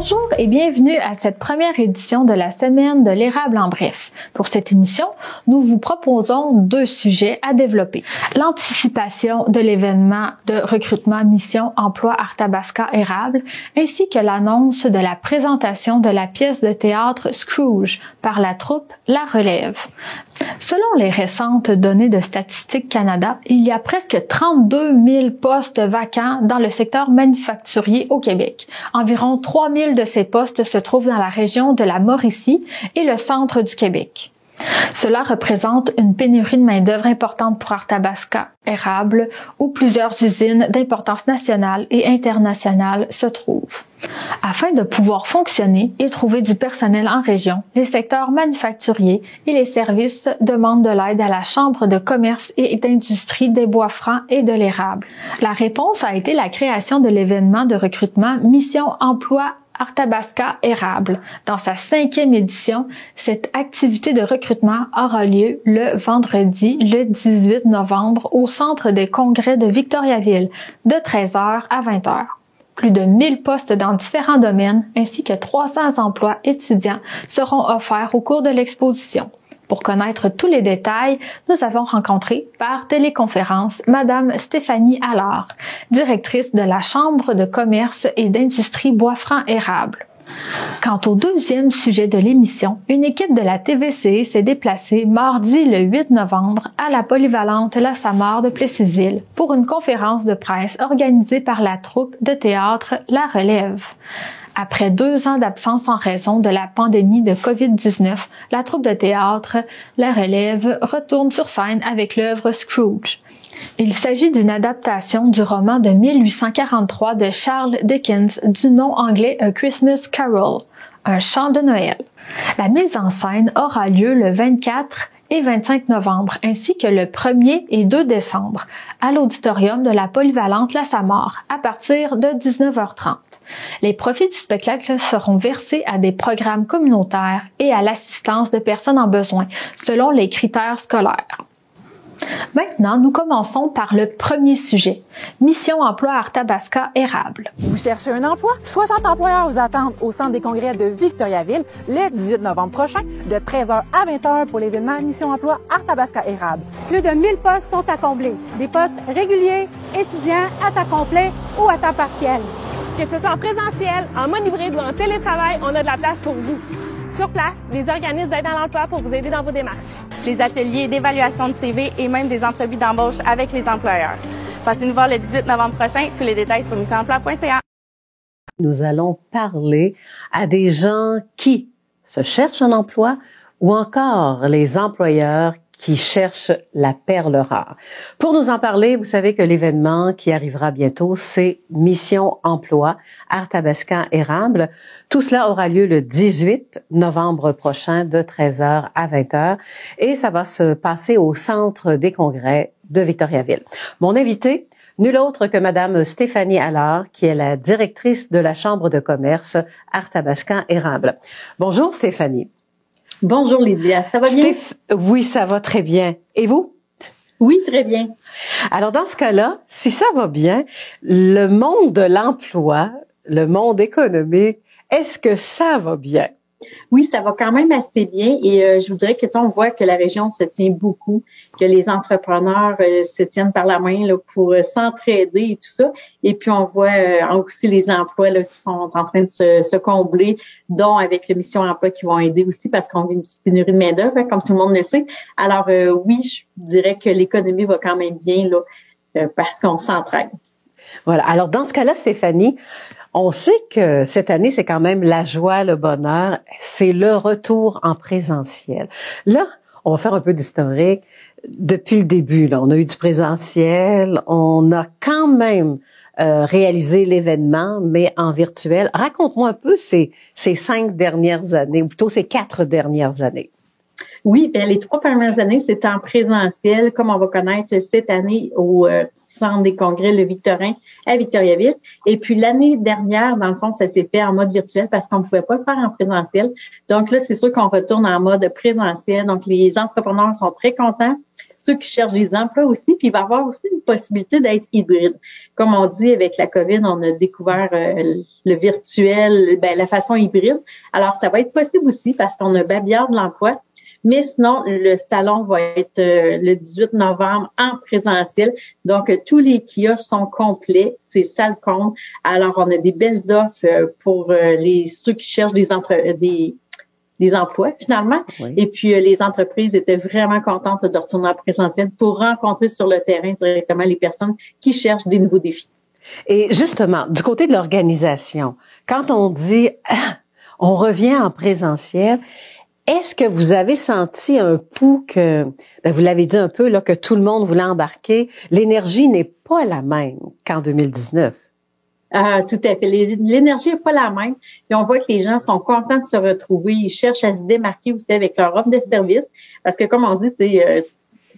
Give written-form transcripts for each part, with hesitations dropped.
Bonjour et bienvenue à cette première édition de la semaine de l'érable en bref. Pour cette émission, nous vous proposons 2 sujets à développer. L'anticipation de l'événement de recrutement Mission Emploi Arthabasca Érable ainsi que l'annonce de la présentation de la pièce de théâtre Scrooge par la troupe La Relève. Selon les récentes données de Statistique Canada, il y a presque 32 000 postes vacants dans le secteur manufacturier au Québec. Environ 3 000 de ces postes se trouvent dans la région de la Mauricie et le centre du Québec. Cela représente une pénurie de main-d'œuvre importante pour Arthabasca Érable, où plusieurs usines d'importance nationale et internationale se trouvent. Afin de pouvoir fonctionner et trouver du personnel en région, les secteurs manufacturiers et les services demandent de l'aide à la Chambre de commerce et d'industrie des Bois-Francs et de l'Érable. La réponse a été la création de l'événement de recrutement Mission Emploi Arthabasca Érable. Dans sa 5e édition, cette activité de recrutement aura lieu le vendredi, le 18 novembre, au Centre des congrès de Victoriaville, de 13h à 20h. Plus de 1000 postes dans différents domaines ainsi que 300 emplois étudiants seront offerts au cours de l'exposition. Pour connaître tous les détails, nous avons rencontré par téléconférence Madame Stéphanie Allard, directrice de la Chambre de commerce et d'industrie Bois-Francs-Érable. Quant au 2e sujet de l'émission, une équipe de la TVC s'est déplacée mardi le 8 novembre à la polyvalente La Samar de Plessisville pour une conférence de presse organisée par la troupe de théâtre La Relève. Après 2 ans d'absence en raison de la pandémie de COVID-19, la troupe de théâtre La Relève retourne sur scène avec l'œuvre Scrooge. Il s'agit d'une adaptation du roman de 1843 de Charles Dickens du nom anglais A Christmas Carol, un chant de Noël. La mise en scène aura lieu le 24 et 25 novembre, ainsi que le 1er et 2 décembre, à l'auditorium de la polyvalente La Samar, à partir de 19h30. Les profits du spectacle seront versés à des programmes communautaires et à l'assistance de personnes en besoin, selon les critères scolaires. Maintenant, nous commençons par le premier sujet, Mission Emploi Arthabasca Érable. Vous cherchez un emploi? 60 employeurs vous attendent au Centre des congrès de Victoriaville le 18 novembre prochain de 13h à 20h pour l'événement Mission Emploi Arthabasca Érable. Plus de 1000 postes sont à combler. Des postes réguliers, étudiants, à temps complet ou à temps partiel. Que ce soit en présentiel, en mode hybride ou en télétravail, on a de la place pour vous. Sur place, des organismes d'aide à l'emploi pour vous aider dans vos démarches. Des ateliers d'évaluation de CV et même des entrevues d'embauche avec les employeurs. Passez nous voir le 18 novembre prochain. Tous les détails sur missionemploi.ca. Nous allons parler à des gens qui se cherchent un emploi ou encore les employeurs qui cherchent la perle rare. Pour nous en parler, vous savez que l'événement qui arrivera bientôt, c'est Mission Emploi Arthabasca Érable. Tout cela aura lieu le 18 novembre prochain de 13h à 20h et ça va se passer au Centre des congrès de Victoriaville. Mon invité, nul autre que Madame Stéphanie Allard, qui est la directrice de la Chambre de commerce Arthabasca Érable. Bonjour Stéphanie. Bonjour Lydia, ça va bien? Oui, ça va très bien. Et vous? Oui, très bien. Alors dans ce cas-là, si ça va bien, le monde de l'emploi, le monde économique, est-ce que ça va bien? Oui, ça va quand même assez bien et je vous dirais que on voit que la région se tient beaucoup, que les entrepreneurs se tiennent par la main là, pour s'entraider et tout ça. Et puis on voit aussi les emplois là, qui sont en train de se combler, dont avec les missions emploi qui vont aider aussi parce qu'on a une petite pénurie de main-d'œuvre, hein, comme tout le monde le sait. Alors oui, je dirais que l'économie va quand même bien là, parce qu'on s'entraide. Voilà. Alors dans ce cas-là, Stéphanie, on sait que cette année, c'est quand même la joie, le bonheur, c'est le retour en présentiel. Là, on va faire un peu d'historique. Depuis le début, là, on a eu du présentiel, on a quand même réalisé l'événement, mais en virtuel. Raconte-moi un peu ces 5 dernières années, ou plutôt ces 4 dernières années. Oui, bien, les 3 premières années, c'était en présentiel, comme on va connaître cette année au Centre des congrès Le Victorin à Victoriaville. Et puis l'année dernière, dans le fond, ça s'est fait en mode virtuel parce qu'on ne pouvait pas le faire en présentiel. Donc là, c'est sûr qu'on retourne en mode présentiel. Donc les entrepreneurs sont très contents. Ceux qui cherchent des emplois aussi, puis il va y avoir aussi une possibilité d'être hybride. Comme on dit, avec la COVID, on a découvert le virtuel, la façon hybride. Alors, ça va être possible aussi parce qu'on a babillard de l'emploi. Mais sinon, le salon va être le 18 novembre en présentiel. Donc, tous les kiosques sont complets. C'est ça le compte. Alors, on a des belles offres pour ceux qui cherchent des emplois, finalement. Oui. Et puis, les entreprises étaient vraiment contentes de retourner en présentiel pour rencontrer sur le terrain directement les personnes qui cherchent des nouveaux défis. Et justement, du côté de l'organisation, quand on dit on revient en présentiel, est-ce que vous avez senti un pouls que, vous l'avez dit un peu, là, que tout le monde voulait embarquer? L'énergie n'est pas la même qu'en 2019. Tout à fait. L'énergie n'est pas la même. Et on voit que les gens sont contents de se retrouver. Ils cherchent à se démarquer aussi avec leur offre de service. Parce que comme on dit,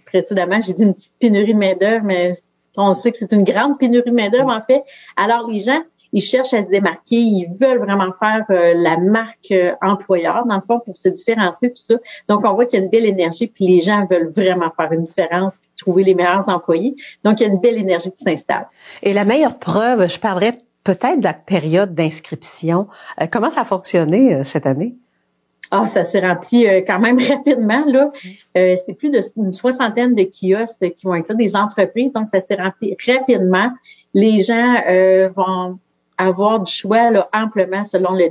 précédemment, j'ai dit une petite pénurie de main-d'œuvre, mais on sait que c'est une grande pénurie de main-d'œuvre, en fait. Alors, les gens, ils cherchent à se démarquer, ils veulent vraiment faire la marque employeur, dans le fond, pour se différencier, tout ça. Donc, on voit qu'il y a une belle énergie, puis les gens veulent vraiment faire une différence, trouver les meilleurs employés. Donc, il y a une belle énergie qui s'installe. Et la meilleure preuve, je parlerais peut-être de la période d'inscription. Comment ça a fonctionné cette année? Ah, ça s'est rempli quand même rapidement, là. C'est plus d'une 60aine de kiosques qui vont être là, des entreprises, donc ça s'est rempli rapidement. Les gens vont avoir du choix là, amplement selon le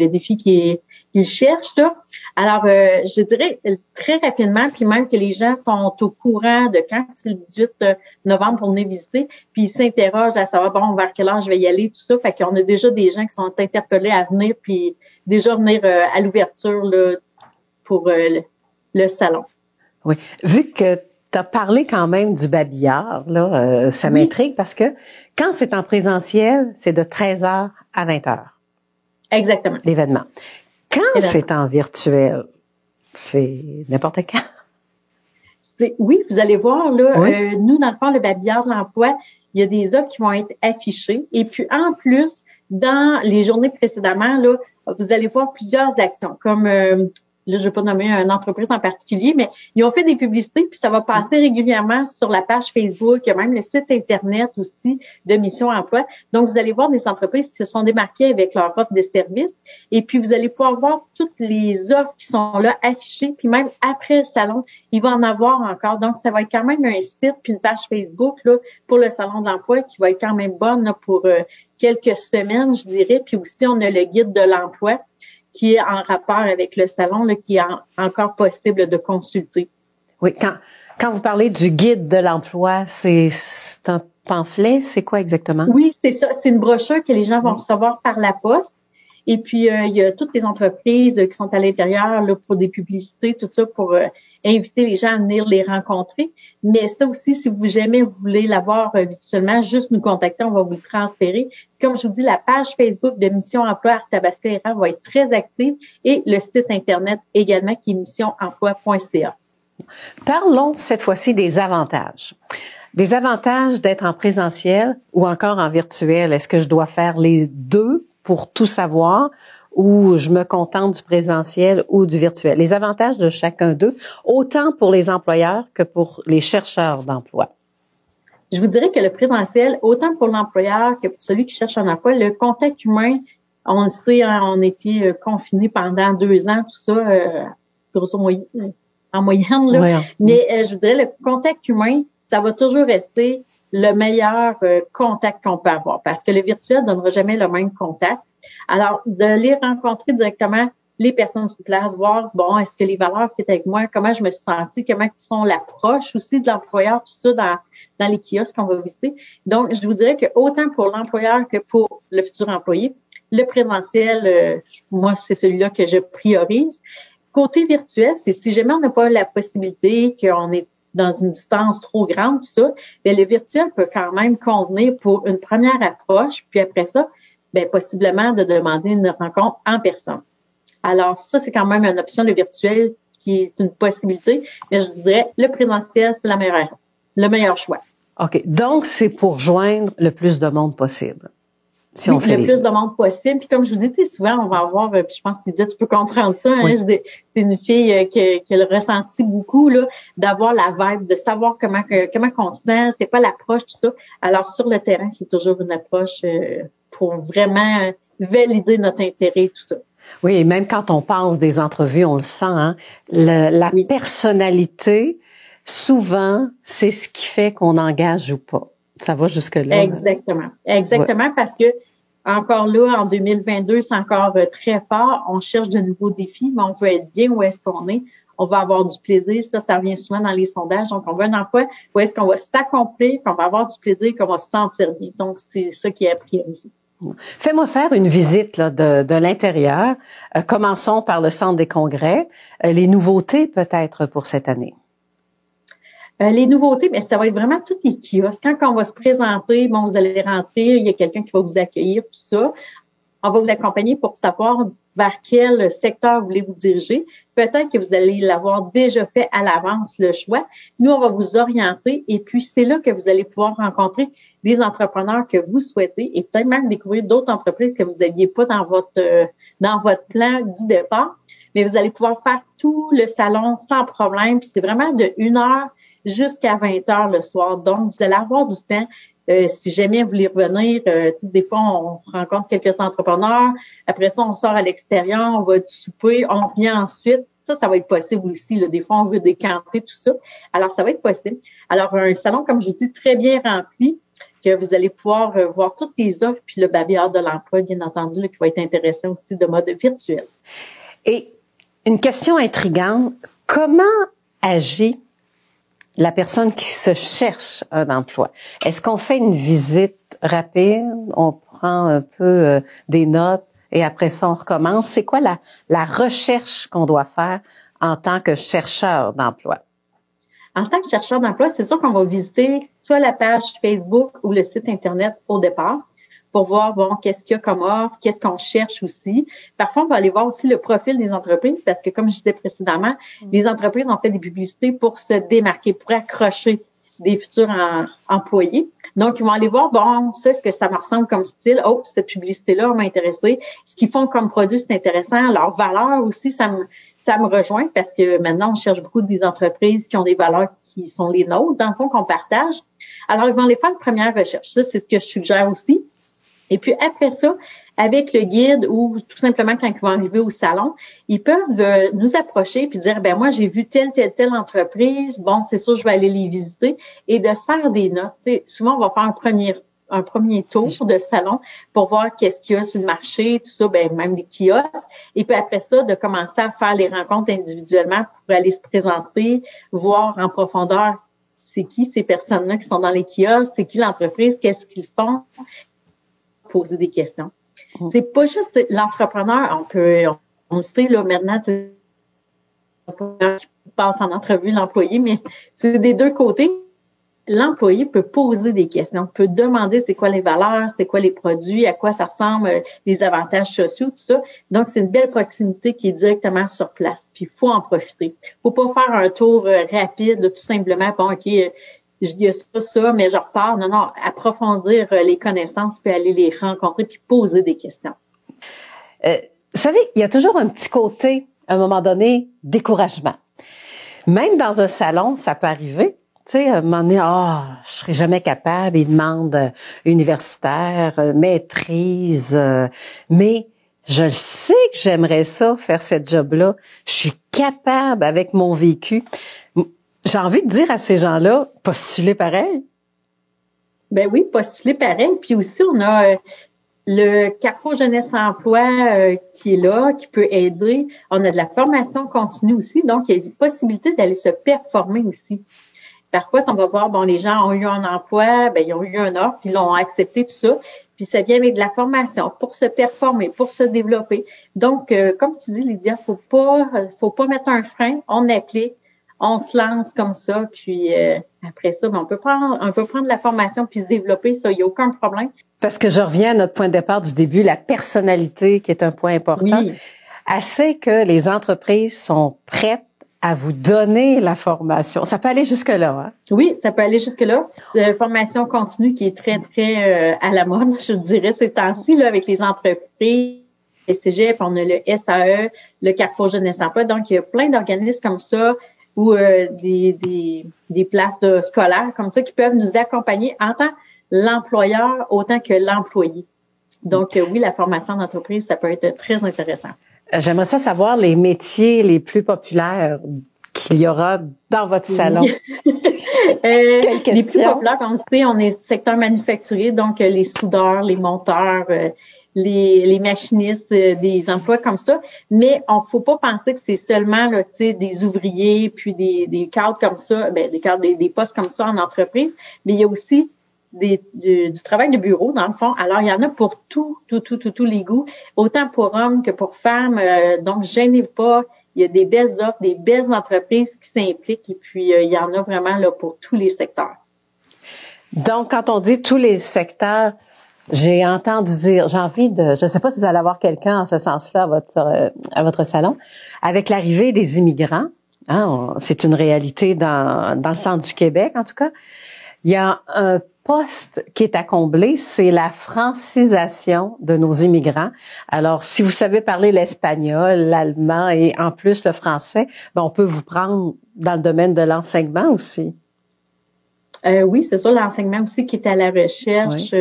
défi qu'ils cherchent. Là. Alors, je dirais très rapidement, puis même que les gens sont au courant de quand c'est le 18 novembre pour venir visiter, puis ils s'interrogent à savoir, bon, vers quelle heure je vais y aller, tout ça. Fait qu'on a déjà des gens qui sont interpellés à venir, puis déjà venir à l'ouverture là, pour le salon. Oui. Vu que tu as parlé quand même du babillard, là, ça m'intrigue parce que quand c'est en présentiel, c'est de 13h à 20h. Exactement. L'événement. Quand c'est en virtuel, c'est n'importe quand. Oui, vous allez voir, là, oui. Nous, dans le fond, le babillard de l'emploi, il y a des offres qui vont être affichées. Et puis, en plus, dans les journées précédemment, là, vous allez voir plusieurs actions, comme... là, je ne vais pas nommer une entreprise en particulier, mais ils ont fait des publicités, puis ça va passer régulièrement sur la page Facebook, il y a même le site Internet aussi de Mission Emploi. Donc, vous allez voir des entreprises qui se sont démarquées avec leur offre de services, et puis vous allez pouvoir voir toutes les offres qui sont là affichées, puis même après le salon, il va en avoir encore. Donc, ça va être quand même un site puis une page Facebook là pour le salon de l'emploi qui va être quand même bonne là, pour quelques semaines, je dirais. Puis aussi, on a le guide de l'emploi qui est en rapport avec le salon, là, qui est encore possible de consulter. Oui, quand vous parlez du guide de l'emploi, c'est un pamphlet, c'est quoi exactement? Oui, c'est ça, c'est une brochure que les gens vont recevoir par la poste. Et puis, il y a toutes les entreprises qui sont à l'intérieur là, pour des publicités, tout ça, pour inviter les gens à venir les rencontrer. Mais ça aussi, si vous jamais vous voulez l'avoir virtuellement, juste nous contacter, on va vous le transférer. Comme je vous dis, la page Facebook de Mission Emploi Arthabasca-Érable va être très active et le site Internet également qui est missionemploi.ca. Parlons cette fois-ci des avantages. Des avantages d'être en présentiel ou encore en virtuel. Est-ce que je dois faire les deux pour tout savoir ou je me contente du présentiel ou du virtuel? Les avantages de chacun d'eux, autant pour les employeurs que pour les chercheurs d'emploi. Je vous dirais que le présentiel, autant pour l'employeur que pour celui qui cherche un emploi, le contact humain, on le sait, hein, on était confinés pendant 2 ans, tout ça, grosso modo, en moyenne, là. Oui. Mais je vous dirais, le contact humain, ça va toujours rester le meilleur contact qu'on peut avoir parce que le virtuel ne donnera jamais le même contact. Alors, de les rencontrer directement, les personnes sur place, voir, bon, est-ce que les valeurs fit avec moi, comment je me suis sentie, comment ils sont l'approche aussi de l'employeur, tout ça dans les kiosques qu'on va visiter. Donc, je vous dirais que autant pour l'employeur que pour le futur employé, le présentiel, moi, c'est celui-là que je priorise. Côté virtuel, c'est si jamais on n'a pas la possibilité, qu'on est dans une distance trop grande, tout ça, bien, le virtuel peut quand même convenir pour une première approche, puis après ça, bien, possiblement de demander une rencontre en personne. Alors, ça, c'est quand même une option, le virtuel, qui est une possibilité, mais je dirais le présentiel, c'est le meilleur choix. OK. Donc, c'est pour joindre le plus de monde possible. Si oui, on fait le plus de monde possible. Puis comme je vous dis, souvent, on va avoir, puis je pense que Lydia, tu peux comprendre ça, oui. C'est une fille qui a le ressenti beaucoup, là, d'avoir la vibe, de savoir comment qu'on se sent, c'est pas l'approche, tout ça. Alors, sur le terrain, c'est toujours une approche pour vraiment valider notre intérêt, tout ça. Oui, et même quand on passe des entrevues, on le sent, hein, la oui. personnalité, souvent, c'est ce qui fait qu'on engage ou pas. Ça va jusque-là. Exactement. Exactement, ouais. Parce que, encore là, en 2022, c'est encore très fort. On cherche de nouveaux défis, mais on veut être bien où est-ce qu'on est. On va avoir du plaisir. Ça revient souvent dans les sondages. Donc, on veut un emploi où est-ce qu'on va s'accomplir, qu'on va avoir du plaisir, qu'on va se sentir bien. Donc, c'est ça qui est à prioriser. Fais-moi faire une visite là, de l'intérieur. Commençons par le centre des congrès. Les nouveautés peut-être pour cette année. Les nouveautés, bien, ça va être vraiment tous les kiosques. Quand on va se présenter, bon, vous allez rentrer, il y a quelqu'un qui va vous accueillir, tout ça. On va vous accompagner pour savoir vers quel secteur vous voulez vous diriger. Peut-être que vous allez l'avoir déjà fait à l'avance, le choix. Nous, on va vous orienter et puis c'est là que vous allez pouvoir rencontrer des entrepreneurs que vous souhaitez et peut-être même découvrir d'autres entreprises que vous n'aviez pas dans votre plan du départ. Mais vous allez pouvoir faire tout le salon sans problème. Puis c'est vraiment de 1h jusqu'à 20h le soir. Donc, vous allez avoir du temps. Si jamais vous voulez revenir, des fois, on rencontre quelques entrepreneurs. Après ça, on sort à l'extérieur, on va souper, on revient ensuite. Ça va être possible aussi. Là. Des fois, on veut décanter tout ça. Alors, ça va être possible. Alors, un salon, comme je vous dis, très bien rempli, que vous allez pouvoir voir toutes les offres, puis le babillard de l'emploi, bien entendu, là, qui va être intéressant aussi de mode virtuel. Et une question intrigante, comment agit la personne qui se cherche un emploi? Est-ce qu'on fait une visite rapide, on prend un peu des notes et après ça, on recommence? C'est quoi la recherche qu'on doit faire en tant que chercheur d'emploi? En tant que chercheur d'emploi, c'est sûr qu'on va visiter soit la page Facebook ou le site Internet au départ pour voir, bon, qu'est-ce qu'il y a comme offre, qu'est-ce qu'on cherche aussi. Parfois, on va aller voir aussi le profil des entreprises parce que, comme je disais précédemment, les entreprises ont fait des publicités pour se démarquer, pour accrocher des futurs employés. Donc, ils vont aller voir, bon, ça, est-ce que ça me ressemble comme style? Oh, cette publicité-là m'a intéressé. Ce qu'ils font comme produit, c'est intéressant. Leur valeur aussi, ça me rejoint parce que maintenant, on cherche beaucoup des entreprises qui ont des valeurs qui sont les nôtres, dans le fond, qu'on partage. Alors, ils vont aller faire une première recherche. Ça, c'est ce que je suggère aussi. Et puis après ça, avec le guide ou tout simplement quand ils vont arriver au salon, ils peuvent nous approcher puis dire, ben moi j'ai vu telle entreprise, bon c'est sûr je vais aller les visiter et de se faire des notes. T'sais, souvent on va faire un premier tour de salon pour voir qu'est-ce qu'il y a sur le marché, tout ça, ben même des kiosques. Et puis après ça, de commencer à faire les rencontres individuellement pour aller se présenter, voir en profondeur c'est qui ces personnes-là qui sont dans les kiosques, c'est qui l'entreprise, qu'est-ce qu'ils font. Poser des questions. C'est pas juste l'entrepreneur, on le sait là maintenant, qui passe en entrevue l'employé, mais c'est des deux côtés. L'employé peut poser des questions, peut demander c'est quoi les valeurs, c'est quoi les produits, à quoi ça ressemble, les avantages sociaux, tout ça. Donc, c'est une belle proximité qui est directement sur place. Puis, il faut en profiter. Faut pas faire un tour rapide, là, tout simplement, bon, OK, il y a ça, mais je repars. Non, approfondir les connaissances, puis aller les rencontrer, puis poser des questions. Vous savez, il y a toujours un petit côté, à un moment donné, découragement. Même dans un salon, ça peut arriver. Tu sais, à un moment donné, je serai jamais capable. Ils demandent universitaire, maîtrise, mais je le sais que j'aimerais ça, faire cette job-là. Je suis capable avec mon vécu. J'ai envie de dire à ces gens-là, postulez pareil. Ben oui, postulez pareil. Puis aussi, on a le Carrefour Jeunesse Emploi qui est là, qui peut aider. On a de la formation continue aussi. Donc, il y a des possibilités d'aller se performer aussi. Parfois, on va voir, bon, les gens ont eu un emploi, ben ils ont eu un offre, puis ils l'ont accepté, tout ça. Puis ça vient avec de la formation pour se performer, pour se développer. Donc, comme tu dis, Lydia, faut pas mettre un frein, on applique. On se lance comme ça, puis après ça, on peut prendre la formation puis se développer, ça, il n'y a aucun problème. Parce que je reviens à notre point de départ du début, la personnalité qui est un point important. Oui. Assez que les entreprises sont prêtes à vous donner la formation. Ça peut aller jusque-là, hein? Oui, ça peut aller jusque-là. Formation continue qui est très, très à la mode, je dirais, ces temps-ci, là, avec les entreprises, les cégep, on a le SAE, le Carrefour Jeunesse Emploi. Donc, il y a plein d'organismes comme ça ou des places de scolaires comme ça qui peuvent nous accompagner en tant l'employeur autant que l'employé. Donc, oui, la formation d'entreprise, ça peut être très intéressant. J'aimerais ça savoir les métiers les plus populaires qu'il y aura dans votre salon. Les plus populaires, comme vous savez, on est secteur manufacturier, donc les soudeurs, les monteurs, les machinistes, des emplois comme ça. Mais on faut pas penser que c'est seulement là, tu sais, des ouvriers puis des cadres comme ça, des cadres, des postes comme ça en entreprise. Mais il y a aussi du travail de bureau, dans le fond. Alors, il y en a pour tous les goûts, autant pour hommes que pour femmes. Donc, gênez-vous pas. Il y a des belles offres, des belles entreprises qui s'impliquent et puis il y en a vraiment là pour tous les secteurs. Donc, quand on dit tous les secteurs, j'ai entendu dire, j'ai envie de, je ne sais pas si vous allez avoir quelqu'un en ce sens-là à votre salon, avec l'arrivée des immigrants, hein, c'est une réalité dans le centre du Québec en tout cas, il y a un poste qui est à combler, c'est la francisation de nos immigrants. Alors, si vous savez parler l'espagnol, l'allemand et en plus le français, on peut vous prendre dans le domaine de l'enseignement aussi. Oui, c'est ça, l'enseignement aussi qui est à la recherche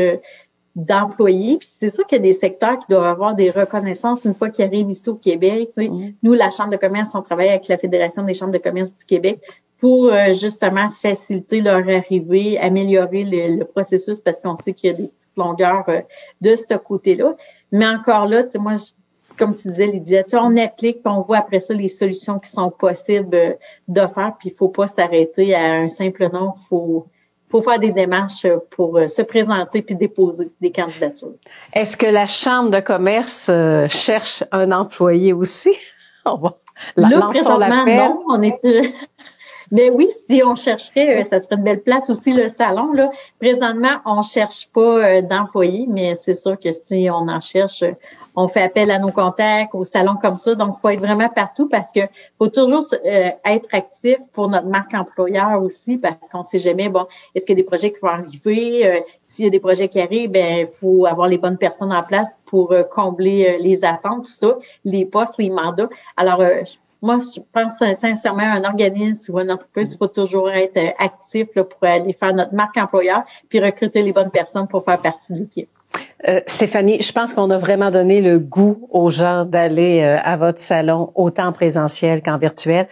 d'employés. Puis c'est sûr qu'il y a des secteurs qui doivent avoir des reconnaissances une fois qu'ils arrivent ici au Québec. Tu sais, nous, la Chambre de commerce, on travaille avec la Fédération des chambres de commerce du Québec pour justement faciliter leur arrivée, améliorer le processus parce qu'on sait qu'il y a des petites longueurs de ce côté-là. Mais encore là, tu sais, moi, comme tu disais, Lydia, tu sais, on applique puis on voit après ça les solutions qui sont possibles de faire. Puis il faut pas s'arrêter à un simple nom. Faut faire des démarches pour se présenter puis déposer des candidatures. Est-ce que la Chambre de commerce cherche un employé aussi? Lançons l'appel. Non, on est... Mais oui, si on chercherait, ça serait une belle place aussi, le salon. Là. Présentement, on cherche pas d'employés, mais c'est sûr que si on en cherche, on fait appel à nos contacts, au salon comme ça. Donc, il faut être vraiment partout parce que faut toujours être actif pour notre marque employeur aussi parce qu'on sait jamais, est-ce qu'il y a des projets qui vont arriver? S'il y a des projets qui arrivent, il faut avoir les bonnes personnes en place pour combler les attentes, tout ça, les postes, les mandats. Alors, moi, je pense sincèrement à un organisme ou une entreprise, il faut toujours être actif là, pour aller faire notre marque employeur puis recruter les bonnes personnes pour faire partie de l'équipe. Stéphanie, je pense qu'on a vraiment donné le goût aux gens d'aller à votre salon, autant en présentiel qu'en virtuel.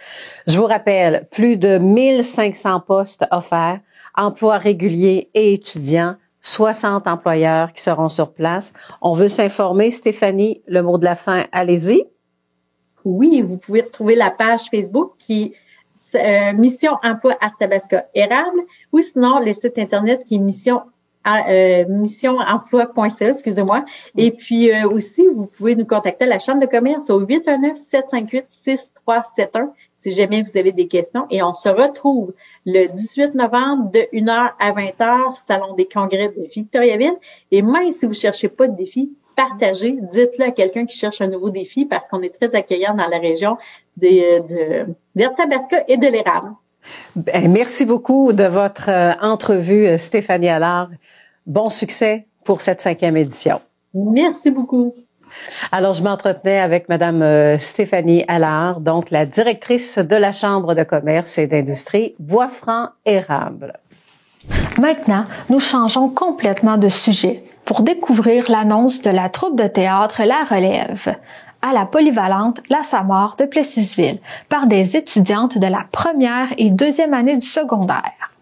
Je vous rappelle, plus de 1500 postes offerts, emplois réguliers et étudiants, 60 employeurs qui seront sur place. On veut s'informer. Stéphanie, le mot de la fin, allez-y. Oui, vous pouvez retrouver la page Facebook qui est Mission Emploi Arthabasca Érable ou sinon le site Internet qui est missionemploi.ca, excusez-moi. Et puis aussi, vous pouvez nous contacter à la Chambre de commerce au 819-758-6371 si jamais vous avez des questions. Et on se retrouve le 18 novembre de 1h à 20h, Salon des congrès de Victoriaville. Et même si vous cherchez pas de défi, partagez, dites-le à quelqu'un qui cherche un nouveau défi parce qu'on est très accueillant dans la région d'Arthabasca et de l'Érable. Merci beaucoup de votre entrevue, Stéphanie Allard. Bon succès pour cette 5e édition. Merci beaucoup. Alors, je m'entretenais avec Madame Stéphanie Allard, donc la directrice de la Chambre de commerce et d'industrie Boisfranc-Érable. Maintenant, nous changeons complètement de sujet pour découvrir l'annonce de la troupe de théâtre La Relève à la polyvalente La Samar de Plessisville par des étudiantes de la première et deuxième année du secondaire.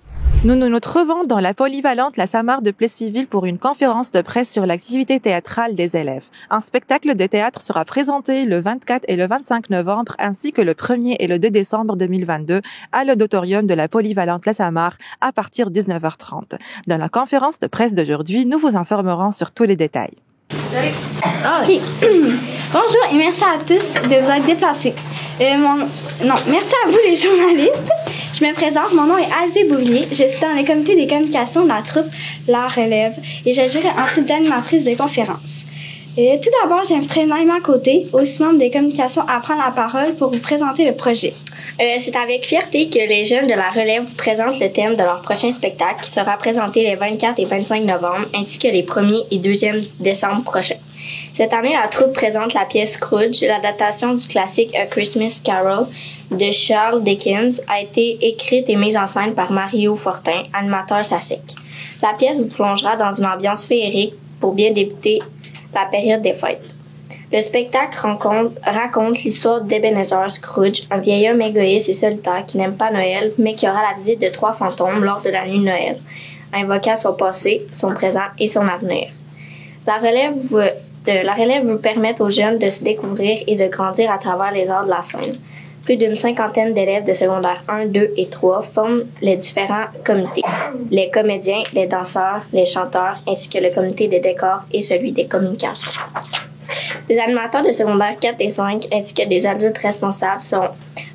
Nous nous trouvons dans la polyvalente La Samar de Plessisville pour une conférence de presse sur l'activité théâtrale des élèves. Un spectacle de théâtre sera présenté le 24 et le 25 novembre ainsi que le 1er et le 2 décembre 2022 à l'auditorium de la polyvalente La Samar à partir de 19h30. Dans la conférence de presse d'aujourd'hui, nous vous informerons sur tous les détails. Okay. Bonjour et merci à tous de vous être déplacés. Merci à vous les journalistes. Je me présente, mon nom est Azé Bouvier. Je suis dans le comité des communications de la troupe La Relève et j'agirai en titre d'animatrice de conférence. Tout d'abord, j'inviterai Naïma Côté, aussi membre des communications, à prendre la parole pour vous présenter le projet. C'est avec fierté que les jeunes de la relève vous présentent le thème de leur prochain spectacle qui sera présenté les 24 et 25 novembre ainsi que les 1er et 2e décembre prochains. Cette année, la troupe présente la pièce Scrooge, l'adaptation du classique A Christmas Carol de Charles Dickens, a été écrite et mise en scène par Mario Fortin, animateur SACEC. La pièce vous plongera dans une ambiance féerique pour bien débuter la période des fêtes. Le spectacle raconte l'histoire d'Ebenezer Scrooge, un vieil homme égoïste et solitaire qui n'aime pas Noël, mais qui aura la visite de 3 fantômes lors de la nuit de Noël, invoquant son passé, son présent et son avenir. La relève veut permettre aux jeunes de se découvrir et de grandir à travers les arts de la scène. Plus d'une 50aine d'élèves de secondaire 1, 2 et 3 forment les différents comités. Les comédiens, les danseurs, les chanteurs, ainsi que le comité des décors et celui des communications. Des animateurs de secondaire 4 et 5, ainsi que des adultes responsables sont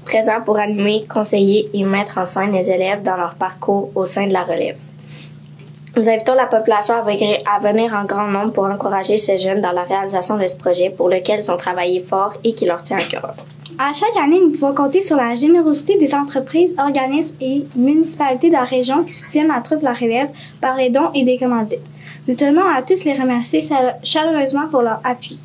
présents pour animer, conseiller et mettre en scène les élèves dans leur parcours au sein de la relève. Nous invitons la population à venir en grand nombre pour encourager ces jeunes dans la réalisation de ce projet pour lequel ils ont travaillé fort et qui leur tient à cœur. À chaque année, nous pouvons compter sur la générosité des entreprises, organismes et municipalités de la région qui soutiennent la troupe La Relève par les dons et des commandites. Nous tenons à tous les remercier chaleureusement pour leur appui.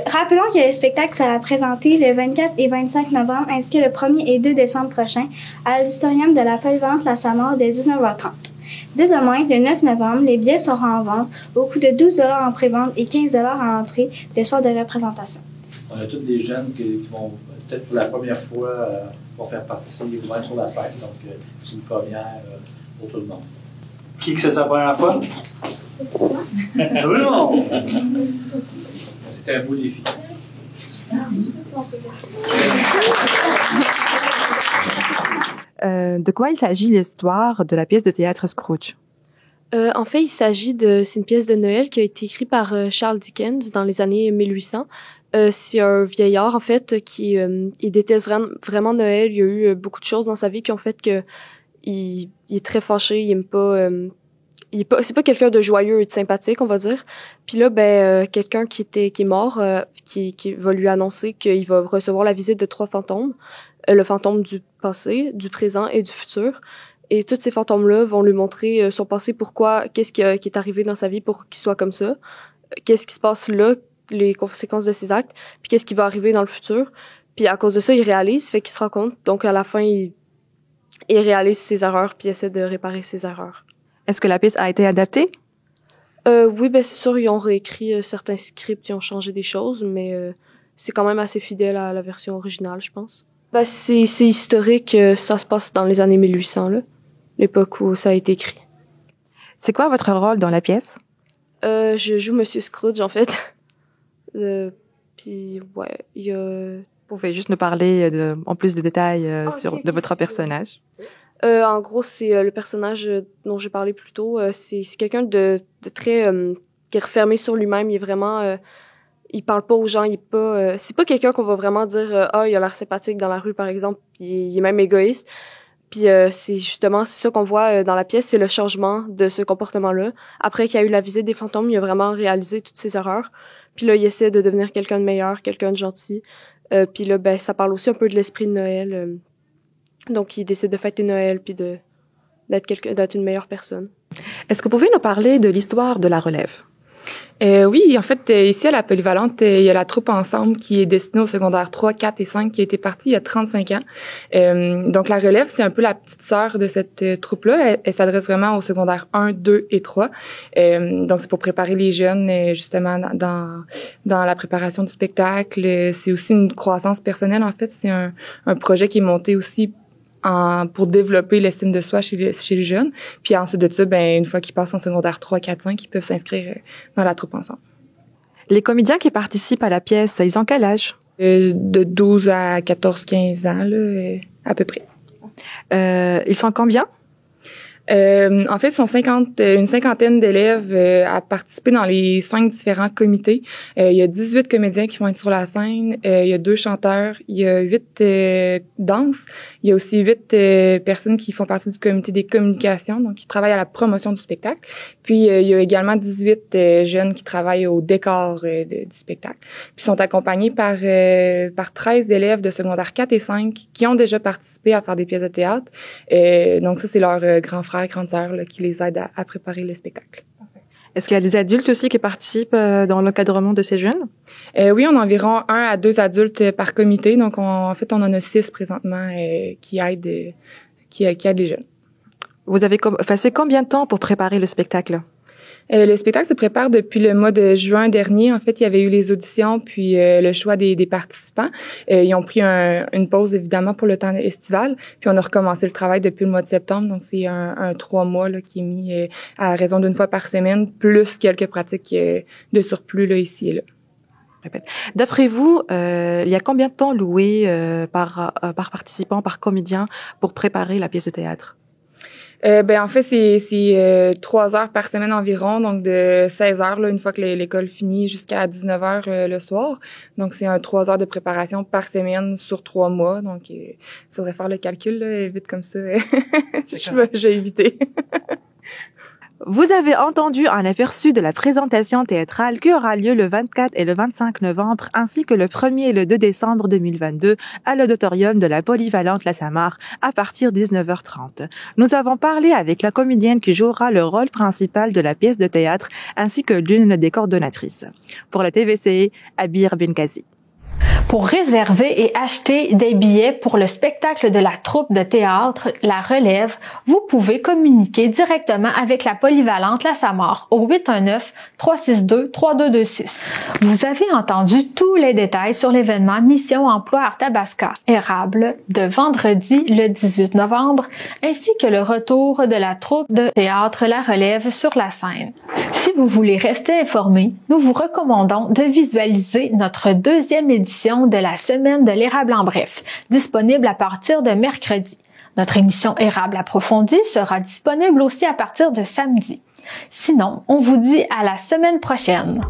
Rappelons que le spectacle sera présenté le 24 et 25 novembre ainsi que le 1er et 2 décembre prochain à l'auditorium de la Polyvalente La Samar dès 19h30. Dès demain, le 9 novembre, les billets seront en vente au coût de 12 $ en pré-vente et 15 $ à l'entrée le soir de représentation. On a tous des jeunes qui vont, peut-être pour la première fois, vont faire partie même sur la scène. Donc, c'est une première pour tout le monde. Qui que c'est sa première fois? Tout le monde! C'était un beau défi. De quoi il s'agit l'histoire de la pièce de théâtre Scrooge? En fait, c'est une pièce de Noël qui a été écrite par Charles Dickens dans les années 1800. C'est un vieillard, en fait, qui il déteste vraiment Noël. Il y a eu beaucoup de choses dans sa vie qui ont fait que il est très fâché, il aime pas... c'est pas quelqu'un de joyeux et de sympathique, on va dire. Puis là, quelqu'un qui est mort, qui va lui annoncer qu'il va recevoir la visite de 3 fantômes. Le fantôme du passé, du présent et du futur. Et tous ces fantômes-là vont lui montrer son passé, qu'est-ce qui est arrivé dans sa vie pour qu'il soit comme ça, qu'est-ce qui se passe là, les conséquences de ses actes, puis qu'est-ce qui va arriver dans le futur. Puis à cause de ça, il réalise, fait qu'il se rend compte. Donc à la fin, il réalise ses erreurs, puis essaie de réparer ses erreurs. Est-ce que la pièce a été adaptée? Oui, c'est sûr, ils ont réécrit certains scripts, ils ont changé des choses, mais c'est quand même assez fidèle à la version originale, je pense. C'est historique, ça se passe dans les années 1800, là, l'époque où ça a été écrit. C'est quoi votre rôle dans la pièce? Je joue Monsieur Scrooge, en fait. Puis, ouais, il y a... Vous pouvez juste nous parler en plus de détails de votre personnage. En gros, c'est le personnage dont j'ai parlé plus tôt. C'est quelqu'un de très... qui est refermé sur lui-même. Il est vraiment... il parle pas aux gens, c'est pas quelqu'un qu'on va vraiment dire il a l'air sympathique dans la rue par exemple, puis il est même égoïste. Puis c'est ça qu'on voit dans la pièce, c'est le changement de ce comportement-là. Après qu'il y a eu la visite des fantômes, il a vraiment réalisé toutes ses erreurs. Puis là, il essaie de devenir quelqu'un de meilleur, quelqu'un de gentil. Puis là, ça parle aussi un peu de l'esprit de Noël. Donc il décide de fêter Noël puis d'être une meilleure personne. Est-ce que vous pouvez nous parler de l'histoire de la relève? Oui, en fait, ici à la Polyvalente, il y a la troupe Ensemble qui est destinée au secondaire 3, 4 et 5 qui a été partie il y a 35 ans. Donc la relève, c'est un peu la petite sœur de cette troupe-là. Elle s'adresse vraiment au secondaire 1, 2 et 3. Donc c'est pour préparer les jeunes justement dans la préparation du spectacle. C'est aussi une croissance personnelle en fait. C'est un projet qui est monté aussi pour développer l'estime de soi chez les jeunes. Puis ensuite de ça, une fois qu'ils passent en secondaire 3, 4, 5, ils peuvent s'inscrire dans la troupe Ensemble. Les comédiens qui participent à la pièce, ils ont quel âge? De 12 à 14, 15 ans, là, à peu près. Ils sont combien? En fait, sont une cinquantaine d'élèves à participer dans les 5 différents comités. Il y a 18 comédiens qui vont être sur la scène. Il y a 2 chanteurs. Il y a 8 danses. Il y a aussi 8 personnes qui font partie du comité des communications, donc qui travaillent à la promotion du spectacle. Puis, il y a également 18 jeunes qui travaillent au décor du spectacle. Puis, sont accompagnés par 13 élèves de secondaire 4 et 5 qui ont déjà participé à faire des pièces de théâtre. Donc, ça, c'est leur grand frère, grande sœur qui les aident à préparer le spectacle. Est-ce qu'il y a des adultes aussi qui participent dans l'encadrement de ces jeunes? Oui, on a environ 1 à 2 adultes par comité. Donc, en fait, on en a 6 présentement qui aident les jeunes. Vous avez passé combien de temps pour préparer le spectacle? Le spectacle se prépare depuis le mois de juin dernier. En fait, il y avait eu les auditions puis le choix des participants. Ils ont pris une pause, évidemment, pour le temps estival. Puis on a recommencé le travail depuis le mois de septembre. Donc, c'est un 3 mois là, qui est mis à raison d'1 fois par semaine, plus quelques pratiques de surplus là, ici et là. D'après vous, il y a combien de temps loué par participant, par comédien, pour préparer la pièce de théâtre? En fait, c'est 3 heures par semaine environ, donc de 16 heures, là, une fois que l'école finit, jusqu'à 19 heures le soir. Donc, c'est 3 heures de préparation par semaine sur 3 mois. Donc, il faudrait faire le calcul, là, vite comme ça. Je vais éviter. Vous avez entendu un aperçu de la présentation théâtrale qui aura lieu le 24 et le 25 novembre, ainsi que le 1er et le 2 décembre 2022 à l'auditorium de la Polyvalente La Samarre à partir de 19h30. Nous avons parlé avec la comédienne qui jouera le rôle principal de la pièce de théâtre, ainsi que l'une des coordonnatrices. Pour la TVC, Abir Benkazi. Pour réserver et acheter des billets pour le spectacle de la troupe de théâtre La Relève, vous pouvez communiquer directement avec la Polyvalente La Samarre au 819-362-3226. Vous avez entendu tous les détails sur l'événement Mission Emploi Arthabasca érable de vendredi le 18 novembre, ainsi que le retour de la troupe de théâtre La Relève sur la scène. Si vous voulez rester informé, nous vous recommandons de visualiser notre 2e édition de la Semaine de l'érable en bref, disponible à partir de mercredi. Notre émission Érable approfondie sera disponible aussi à partir de samedi. Sinon, on vous dit à la semaine prochaine.